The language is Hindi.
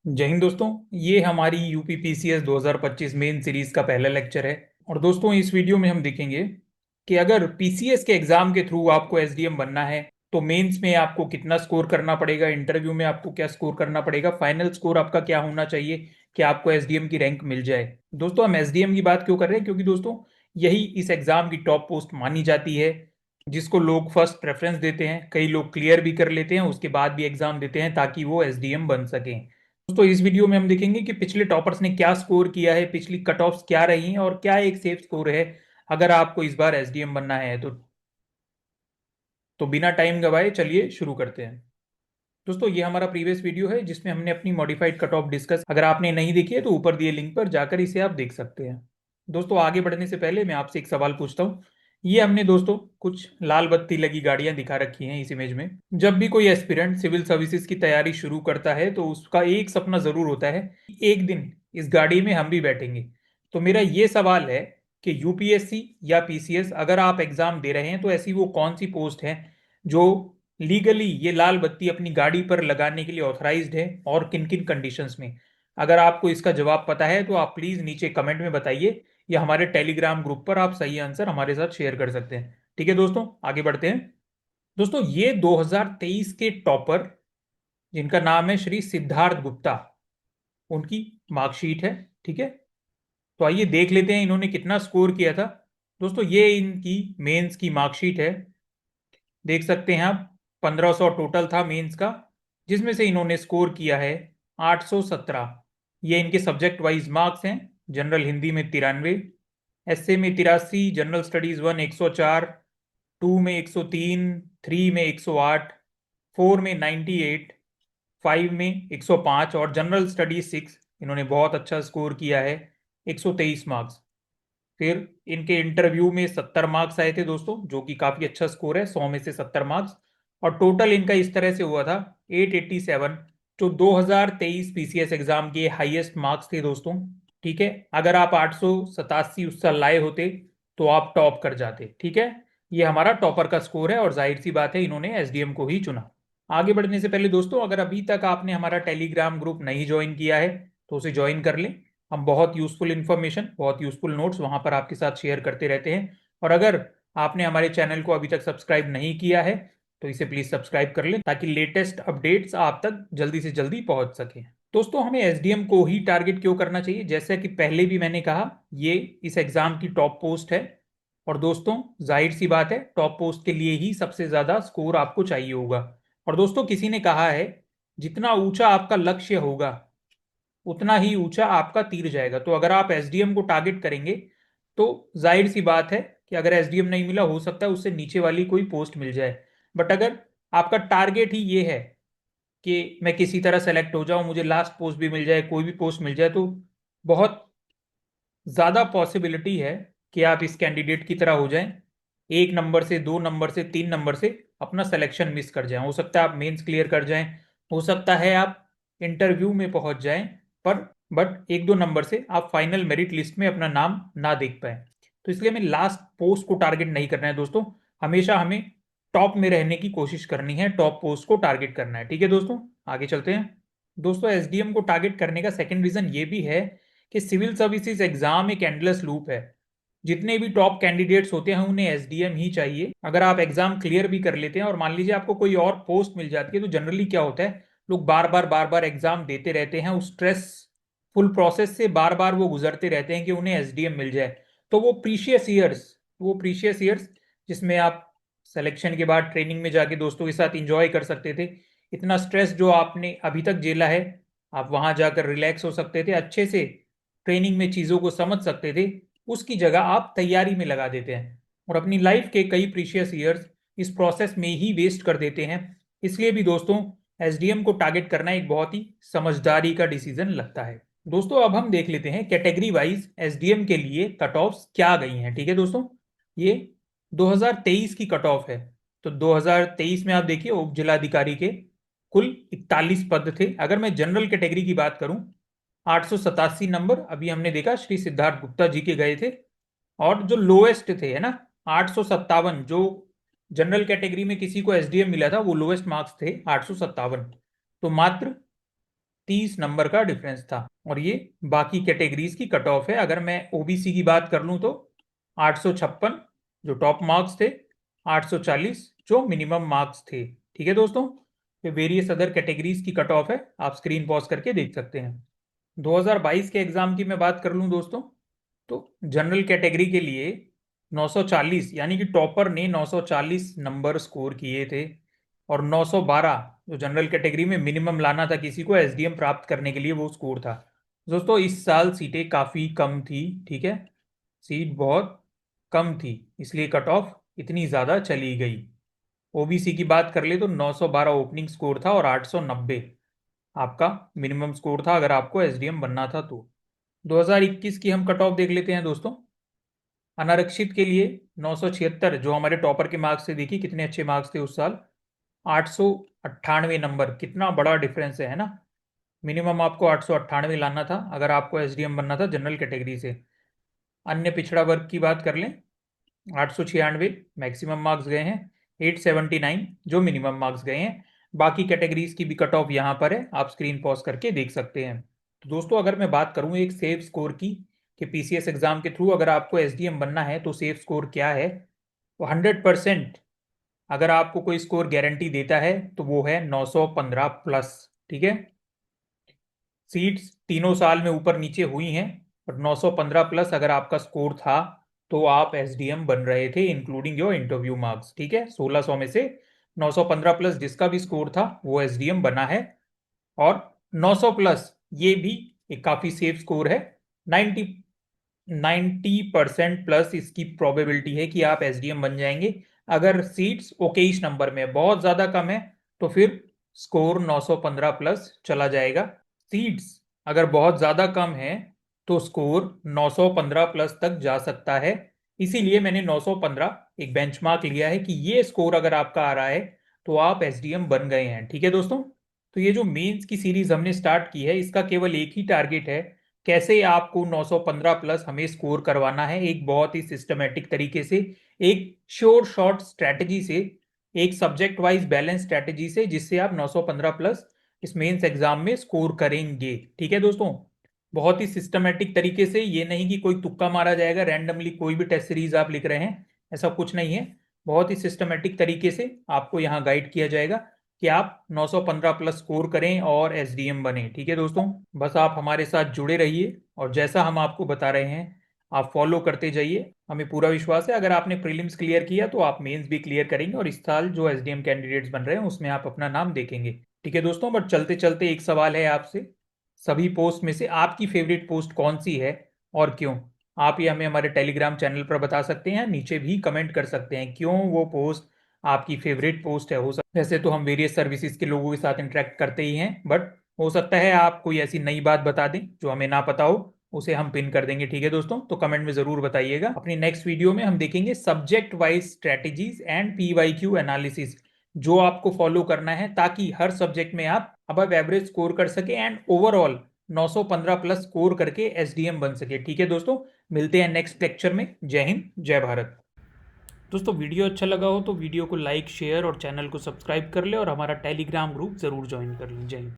जय हिंद दोस्तों। ये हमारी यूपी पीसीएस 2025 मेन सीरीज का पहला लेक्चर है। और दोस्तों इस वीडियो में हम देखेंगे कि अगर पीसीएस के एग्जाम के थ्रू आपको एसडीएम बनना है तो मेंस में आपको कितना स्कोर करना पड़ेगा, इंटरव्यू में आपको क्या स्कोर करना पड़ेगा, फाइनल स्कोर आपका क्या होना चाहिए कि आपको एसडीएम की रैंक मिल जाए। दोस्तों हम एसडीएम की बात क्यों कर रहे हैं? क्योंकि दोस्तों यही इस एग्जाम की टॉप पोस्ट मानी जाती है, जिसको लोग फर्स्ट प्रेफरेंस देते हैं। कई लोग क्लियर भी कर लेते हैं, उसके बाद भी एग्जाम देते हैं ताकि वो एसडीएम बन सकें। दोस्तों इस वीडियो में हम देखेंगे कि पिछले टॉपर्स ने क्या स्कोर किया है, पिछली कट ऑफ्स क्या रही हैं और क्या एक सेफ स्कोर है अगर आपको इस बार एसडीएम बनना है तो बिना टाइम गवाए चलिए शुरू करते हैं। दोस्तों ये हमारा प्रीवियस वीडियो है जिसमें हमने अपनी मॉडिफाइड कट ऑफ डिस्कस, अगर आपने नहीं देखी है तो ऊपर दिए लिंक पर जाकर इसे आप देख सकते हैं। दोस्तों आगे बढ़ने से पहले मैं आपसे एक सवाल पूछता हूँ। ये हमने दोस्तों कुछ लाल बत्ती लगी गाड़ियां दिखा रखी हैं इस इमेज में। जब भी कोई एस्पिरेंट सिविल सर्विसेज की तैयारी शुरू करता है तो उसका एक सपना जरूर होता है कि एक दिन इस गाड़ी में हम भी बैठेंगे। तो मेरा ये सवाल है कि यूपीएससी या पीसीएस अगर आप एग्जाम दे रहे हैं तो ऐसी वो कौन सी पोस्ट है जो लीगली ये लाल बत्ती अपनी गाड़ी पर लगाने के लिए ऑथराइज्ड है और किन किन कंडीशंस में। अगर आपको इसका जवाब पता है तो आप प्लीज नीचे कमेंट में बताइए या हमारे टेलीग्राम ग्रुप पर आप सही आंसर हमारे साथ शेयर कर सकते हैं। ठीक है दोस्तों, आगे बढ़ते हैं। दोस्तों ये 2023 के टॉपर जिनका नाम है श्री सिद्धार्थ गुप्ता, उनकी मार्कशीट है। ठीक है, तो आइए देख लेते हैं इन्होंने कितना स्कोर किया था। दोस्तों ये इनकी मेंस की मार्कशीट है, देख सकते हैं आप। 1500 टोटल था मेंस का, जिसमें से इन्होंने स्कोर किया है 817। ये इनके सब्जेक्ट वाइज मार्क्स हैं। जनरल हिंदी में 93, एसए में 83, जनरल स्टडीज 1 104, 2 में 103, 3 में 108, 4 में 98, 5 में 105 और जनरल स्टडीज 6 इन्होंने बहुत अच्छा स्कोर किया है, 123 मार्क्स। फिर इनके इंटरव्यू में 70 मार्क्स आए थे दोस्तों, जो कि काफी अच्छा स्कोर है, 100 में से 70 मार्क्स। और टोटल इनका इस तरह से हुआ था 887, जो 2023 पीसीएस एग्जाम के हाईएस्ट मार्क्स थे दोस्तों। ठीक है, अगर आप 887 उस साल लाए होते तो आप टॉप कर जाते। ठीक है, ये हमारा टॉपर का स्कोर है और जाहिर सी बात है इन्होंने एसडीएम को ही चुना। आगे बढ़ने से पहले दोस्तों, अगर अभी तक आपने हमारा टेलीग्राम ग्रुप नहीं ज्वाइन किया है तो उसे ज्वाइन कर लें। हम बहुत यूजफुल इन्फॉर्मेशन, बहुत यूजफुल नोट्स वहां पर आपके साथ शेयर करते रहते हैं। और अगर आपने हमारे चैनल को अभी तक सब्सक्राइब नहीं किया है तो इसे प्लीज सब्सक्राइब कर लें ताकि लेटेस्ट अपडेट्स आप तक जल्दी से जल्दी पहुंच सके। दोस्तों हमें एसडीएम को ही टारगेट क्यों करना चाहिए? जैसा कि पहले भी मैंने कहा, ये इस एग्जाम की टॉप पोस्ट है। और दोस्तों जाहिर सी बात है टॉप पोस्ट के लिए ही सबसे ज्यादा स्कोर आपको चाहिए होगा। और दोस्तों किसी ने कहा है, जितना ऊंचा आपका लक्ष्य होगा उतना ही ऊंचा आपका तीर जाएगा। तो अगर आप एसडीएम को टारगेट करेंगे तो जाहिर सी बात है कि अगर एसडीएम नहीं मिला, हो सकता है उससे नीचे वाली कोई पोस्ट मिल जाए। बट अगर आपका टारगेट ही ये है कि मैं किसी तरह सेलेक्ट हो जाऊं, मुझे लास्ट पोस्ट भी मिल जाए, कोई भी पोस्ट मिल जाए, तो बहुत ज्यादा पॉसिबिलिटी है कि आप इस कैंडिडेट की तरह हो जाएं, एक नंबर से, दो नंबर से, तीन नंबर से अपना सिलेक्शन मिस कर जाएं। हो सकता है आप मेंस क्लियर कर जाएं, हो सकता है आप इंटरव्यू में पहुंच जाएं, पर बट एक दो नंबर से आप फाइनल मेरिट लिस्ट में अपना नाम ना देख पाए। तो इसलिए हमें लास्ट पोस्ट को टारगेट नहीं करना है दोस्तों, हमेशा हमें टॉप में रहने की कोशिश करनी है, टॉप पोस्ट को टारगेट करना है। ठीक है दोस्तों, आगे चलते हैं। दोस्तों एसडीएम को टारगेट करने का सेकंड रीजन ये भी है कि सिविल सर्विसेज एग्जाम एक एंडलेस लूप है। जितने भी टॉप कैंडिडेट्स होते हैं उन्हें एसडीएम ही चाहिए। अगर आप एग्जाम क्लियर भी कर लेते हैं और मान लीजिए आपको कोई और पोस्ट मिल जाती है, तो जनरली क्या होता है, लोग बार बार एग्जाम देते रहते हैं, उस स्ट्रेसफुल प्रोसेस से बार बार वो गुजरते रहते हैं कि उन्हें एसडीएम मिल जाए। तो वो प्रीशियस ईयर्स जिसमें आप सिलेक्शन के बाद ट्रेनिंग में जाके दोस्तों के साथ इंजॉय कर सकते थे, इतना स्ट्रेस जो आपने अभी तक झेला है, आप वहां जाकर रिलैक्स हो सकते थे, अच्छे से ट्रेनिंग में चीजों को समझ सकते थे, उसकी जगह आप तैयारी में लगा देते हैं और अपनी लाइफ के कई प्रीशियस ईयर्स इस प्रोसेस में ही वेस्ट कर देते हैं। इसलिए भी दोस्तों एसडीएम को टारगेट करना एक बहुत ही समझदारी का डिसीजन लगता है। दोस्तों अब हम देख लेते हैं कैटेगरी वाइज एसडीएम के लिए कट ऑफ्स क्या गई हैं। ठीक है दोस्तों, ये 2023 की कट ऑफ है। तो 2023 में आप देखिए उप जिलाधिकारी के कुल 41 पद थे। अगर मैं जनरल कैटेगरी की बात करूं, 887 नंबर अभी हमने देखा श्री सिद्धार्थ गुप्ता जी के गए थे। और जो लोएस्ट थे, है ना, 857, जो जनरल कैटेगरी में किसी को एसडीएम मिला था वो लोएस्ट मार्क्स थे 857। तो मात्र 30 नंबर का डिफरेंस था। और ये बाकी कैटेगरीज की कट ऑफ है। अगर मैं ओबीसी की बात कर लूँ तो 856 जो टॉप मार्क्स थे, 840 जो मिनिमम मार्क्स थे। ठीक है दोस्तों, ये वेरियस अदर कैटेगरीज की कट ऑफ है, आप स्क्रीन पॉज करके देख सकते हैं। 2022 के एग्जाम की मैं बात कर लूं दोस्तों, तो जनरल कैटेगरी के लिए 940 यानी कि टॉपर ने 940 नंबर स्कोर किए थे, और 912 जो जनरल कैटेगरी में मिनिमम लाना था किसी को एसडीएम प्राप्त करने के लिए, वो स्कोर था। दोस्तों इस साल सीटें काफ़ी कम थी। ठीक है, सीट बहुत कम थी, इसलिए कट ऑफ इतनी ज़्यादा चली गई। ओबीसी की बात कर ले तो 912 ओपनिंग स्कोर था और 890 आपका मिनिमम स्कोर था अगर आपको एसडीएम बनना था तो। 2021 की हम कट ऑफ देख लेते हैं दोस्तों। अनारक्षित के लिए 976 जो हमारे टॉपर के मार्क्स थे, देखिए कितने अच्छे मार्क्स थे उस साल। 898 नंबर, कितना बड़ा डिफरेंस है ना। मिनिमम आपको 898 लाना था अगर आपको एसडीएम बनना था जनरल कैटेगरी से। अन्य पिछड़ा वर्ग की बात कर लें, 896 मैक्सिमम मार्क्स गए हैं, 879 जो मिनिमम मार्क्स गए हैं। बाकी कैटेगरीज की भी कट ऑफ यहाँ पर है, आप स्क्रीन पॉज करके देख सकते हैं। तो दोस्तों अगर मैं बात करूँ एक सेफ स्कोर की, कि पीसीएस एग्जाम के थ्रू अगर आपको एसडीएम बनना है तो सेफ स्कोर क्या है, तो 100% अगर आपको कोई स्कोर गारंटी देता है तो वो है 915 प्लस। ठीक है, सीट्स तीनों साल में ऊपर नीचे हुई हैं, और 915 प्लस अगर आपका स्कोर था तो आप एसडीएम बन रहे थे, इंक्लूडिंग योर इंटरव्यू मार्क्स। ठीक है, 1600 में से 915 प्लस जिसका भी स्कोर था वो एसडीएम बना है। और 900 प्लस ये भी एक काफी सेफ स्कोर है। 90 90% प्लस इसकी प्रोबेबिलिटी है कि आप एसडीएम बन जाएंगे। अगर सीट्स ओकेइश नंबर में बहुत ज्यादा कम है तो फिर स्कोर 915 प्लस चला जाएगा। सीट्स अगर बहुत ज्यादा कम है तो स्कोर 915 प्लस तक जा सकता है। इसीलिए मैंने 915 एक बेंचमार्क लिया है कि ये स्कोर अगर आपका आ रहा है तो आप एसडीएम बन गए हैं। ठीक है दोस्तों, तो ये जो मेंस की सीरीज हमने स्टार्ट की है इसका केवल एक ही टारगेट है, कैसे आपको 915 प्लस हमें स्कोर करवाना है एक बहुत ही सिस्टमेटिक तरीके से, एक श्योर शॉर्ट स्ट्रैटेजी से, एक सब्जेक्ट वाइज बैलेंस स्ट्रैटेजी से, जिससे आप 915 प्लस इस मेंस एग्जाम में स्कोर करेंगे। ठीक है दोस्तों, बहुत ही सिस्टमेटिक तरीके से, ये नहीं कि कोई तुक्का मारा जाएगा रैंडमली कोई भी टेस्ट सीरीज आप लिख रहे हैं, ऐसा कुछ नहीं है। बहुत ही सिस्टमेटिक तरीके से आपको यहाँ गाइड किया जाएगा कि आप 915 प्लस स्कोर करें और एसडीएम बने। ठीक है दोस्तों, बस आप हमारे साथ जुड़े रहिए और जैसा हम आपको बता रहे हैं आप फॉलो करते जाइए। हमें पूरा विश्वास है अगर आपने प्रीलिम्स क्लियर किया तो आप मेंस भी क्लियर करेंगे, और इस साल जो एसडीएम कैंडिडेट्स बन रहे हैं उसमें आप अपना नाम देखेंगे। ठीक है दोस्तों, बट चलते चलते एक सवाल है आपसे, सभी पोस्ट में से आपकी फेवरेट पोस्ट कौन सी है और क्यों? आप ये हमें हमारे टेलीग्राम चैनल पर बता सकते हैं, नीचे भी कमेंट कर सकते हैं क्यों वो पोस्ट आपकी फेवरेट पोस्ट है। हो सकता वैसे तो हम वेरियस सर्विसेज के लोगों के साथ इंटरेक्ट करते ही हैं, बट हो सकता है आप कोई ऐसी नई बात बता दें जो हमें ना पता हो, उसे हम पिन कर देंगे। ठीक है दोस्तों, तो कमेंट में जरूर बताइएगा। अपनी नेक्स्ट वीडियो में हम देखेंगे subject wise strategies and PYQ analysis, जो आपको फॉलो करना है ताकि हर सब्जेक्ट में आप अबव एवरेज स्कोर कर सके एंड ओवरऑल 915 प्लस स्कोर करके एसडीएम बन सके। ठीक है दोस्तों, मिलते हैं नेक्स्ट लेक्चर में। जय हिंद, जय भारत। दोस्तों वीडियो अच्छा लगा हो तो वीडियो को लाइक शेयर और चैनल को सब्सक्राइब कर ले, और हमारा टेलीग्राम ग्रुप जरूर ज्वाइन कर लें। जय हिंद।